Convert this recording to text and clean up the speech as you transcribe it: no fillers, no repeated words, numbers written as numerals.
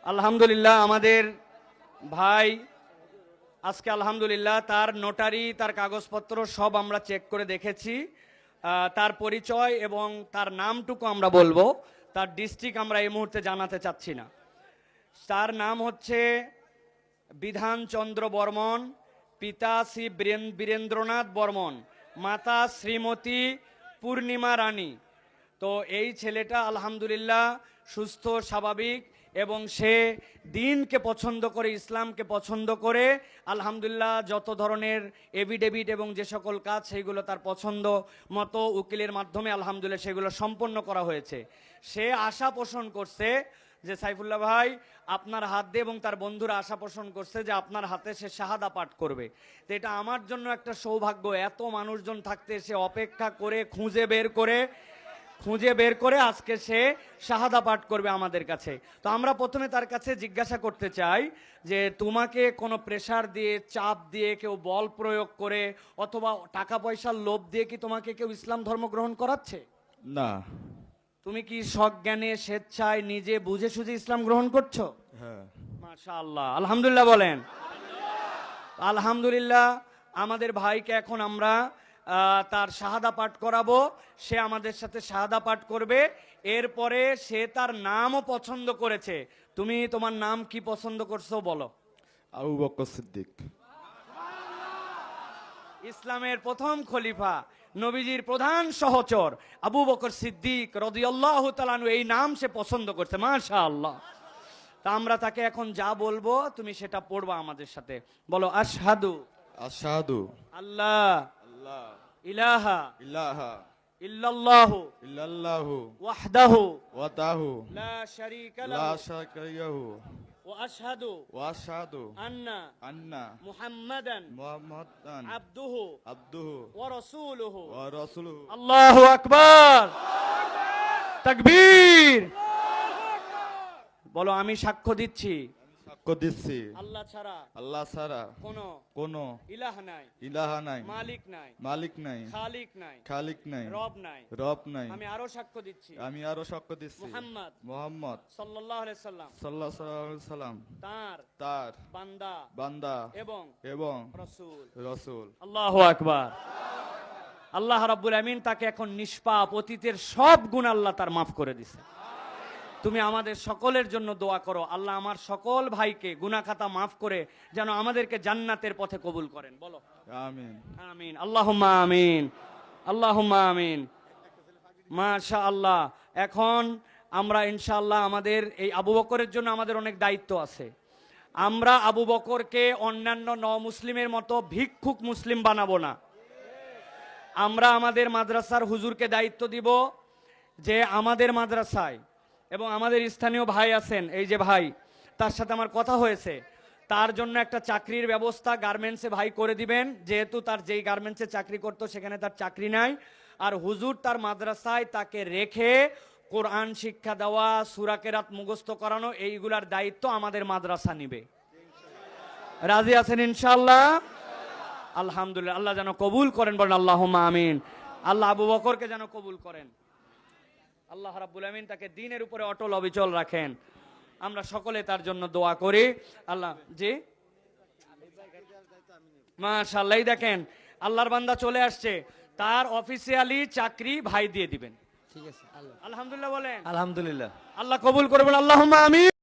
আলহামদুলিল্লাহ আমাদের ভাই আজকে আলহামদুলিল্লাহ তার নোটারি তার কাগজপত্র সব আমরা চেক করে দেখেছি। তার পরিচয় এবং তার নামটুকু আমরা বলবো, তার ডিস্ট্রিক্ট আমরা এই মুহূর্তে জানাতে চাচ্ছি না। তার নাম হচ্ছে বিধানচন্দ্র বর্মন, পিতা শ্রী বীরেন্দ্রনাথ বর্মন, মাতা শ্রীমতী পূর্ণিমা রানী। তো এই ছেলেটা আলহামদুলিল্লাহ সুস্থ স্বাভাবিক এবং সে দিনকে পছন্দ করে, ইসলামকে পছন্দ করে। আলহামদুলিল্লাহ যত ধরনের এভিডেভিট এবং যে সকল কাজ সেইগুলো তার পছন্দ মতো উকিলের মাধ্যমে আলহামদুলিল্লাহ সেগুলো সম্পন্ন করা হয়েছে। সে আশা পোষণ করছে যে সাইফুল্লাহ ভাই আপনার হাত দিয়ে, এবং তার বন্ধুরা আশা পোষণ করছে যে আপনার হাতে সে শাহাদা পাঠ করবে। তো এটা আমার জন্য একটা সৌভাগ্য, এত মানুষজন থাকতে সে অপেক্ষা করে খুঁজে বের করে আজকে সে শাহাদা পাঠ করবে আমাদের কাছে। তো আমরা প্রথমে তার কাছে জিজ্ঞাসা করতে চাই যে তোমাকে কোনো প্রেসার দিয়ে, চাপ দিয়ে, কেউ বল প্রয়োগ করে অথবা টাকা পয়সার লোভ দিয়ে কি তোমাকে কেউ ইসলাম ধর্ম গ্রহণ করাচ্ছে? না। তুমি কি সজ্ঞানে স্বেচ্ছায় নিজে বুঝে সুঝে ইসলাম গ্রহণ করছো? হ্যাঁ। মাশাআল্লাহ, আলহামদুলিল্লাহ বলেন। আলহামদুলিল্লাহ আমাদের ভাইকে এখন আমরা তার শাহাদা পাঠ করাবো। সে আমাদের সাথে শাহাদা পাঠ করবে। এরপরে সে তার নামও পছন্দ করেছে। তুমি তোমার নাম কি পছন্দ করছো বলো? আবু বকর সিদ্দিক। ইসলামের প্রথম খলিফা, নবীজির প্রধান সহচর আবু বকর সিদ্দিক রাদিয়াল্লাহু তাআলা আনহু, এই নাম সে পছন্দ করছে। মাশাআল্লাহ। তা আমরা তাকে এখন যা বলবো তুমি সেটা পড়বা আমাদের সাথে। বলো আশহাদু আশহাদু আল্লাহ আল্লাহ ইলাহা ইলাহা ইল্লাল্লাহু ইল্লাল্লাহু ওয়াহদাহু ওয়াহদাহু লা শারীকা লা লাহু শারীকা লাহু ওয়া আশহাদু ওয়া আশহাদু আন্না মুহাম্মাদান আবদুহু ওয়া রাসূলুহু ওয়া রাসূলুহু। আল্লাহু আকবার, তাকবীর। বলো আমি সাক্ষ্য দিচ্ছি, সাক্ষ্য দিচ্ছি আল্লাহ ছাড়া কোনো ইলাহ নাই, মালিক নাই, খালিক নাই, রব নাই। আমি আরো সাক্ষ্য দিচ্ছি মুহাম্মদ সাল্লাল্লাহু আলাইহি সাল্লাম তার বান্দা এবং রাসূল। আল্লাহু আকবার। আল্লাহ রাব্বুল আমিন তাকে এখন নিষ্পাপ অতীতের সব গুনাহ আল্লাহ তার মাফ করে দিয়েছে। তুমি আমাদের সকলের জন্য দোয়া করো, আল্লাহ আমার সকল ভাইকে গুনাহ খাতা মাফ করে যেন আমাদেরকে জান্নাতের পথে কবুল করেন। বলো আমিন আমিন, আল্লাহুম্মা আমিন, আল্লাহুম্মা আমিন। মাশাআল্লাহ। এখন আমরা ইনশাআল্লাহ আমাদের এই আবু বকরের জন্য আমাদের অনেক দায়িত্ব আছে। আমরা আবু বকরকে অন্যান্য মুসলিমের মতো ভিক্ষুক মুসলিম বানাবো না। আমরা আমাদের মাদ্রাসার হুজুরকে দায়িত্ব দিব যে আমাদের মাদ্রাসায় এবং আমাদের স্থানীয় ভাই আছেন, এই যে ভাই, তার সাথে আমার কথা হয়েছে, তার জন্য একটা চাকরির ব্যবস্থা গার্মেন্টসে ভাই করে দিবেন, যেহেতু তার যেই গার্মেন্টসে চাকরি করতো সেখানে তার চাকরি নাই। আর হুজুর তার মাদ্রাসায় তাকে রেখে কোরআন শিক্ষা দেওয়া, সূরা কেরাত মুখস্থ করানো, এইগুলার দায়িত্ব আমাদের মাদ্রাসা নিবে। রাজি আছেন ইনশাআল্লাহ? আলহামদুলিল্লাহ। আল্লাহ যেন কবুল করেন, বলেন আল্লাহুম্মা আমিন। আল্লাহ আবু বকরকে যেন কবুল করেন। আল্লাহ রাব্বুল আমিন তাকে দ্বীনের উপরে অটল অবিচল রাখেন। আমরা সকলে তার জন্য দোয়া করি। আল্লাহ জি মাশাআল্লাহ, দেখেন আল্লাহর বান্দা চলে আসছে, তার অফিসিয়ালি চাকরি ভাই দিয়ে দিবেন। ঠিক আছে, আলহামদুলিল্লাহ বলেন। আলহামদুলিল্লাহ। আল্লাহ কবুল করবেন, আল্লাহুম্মা আমিন।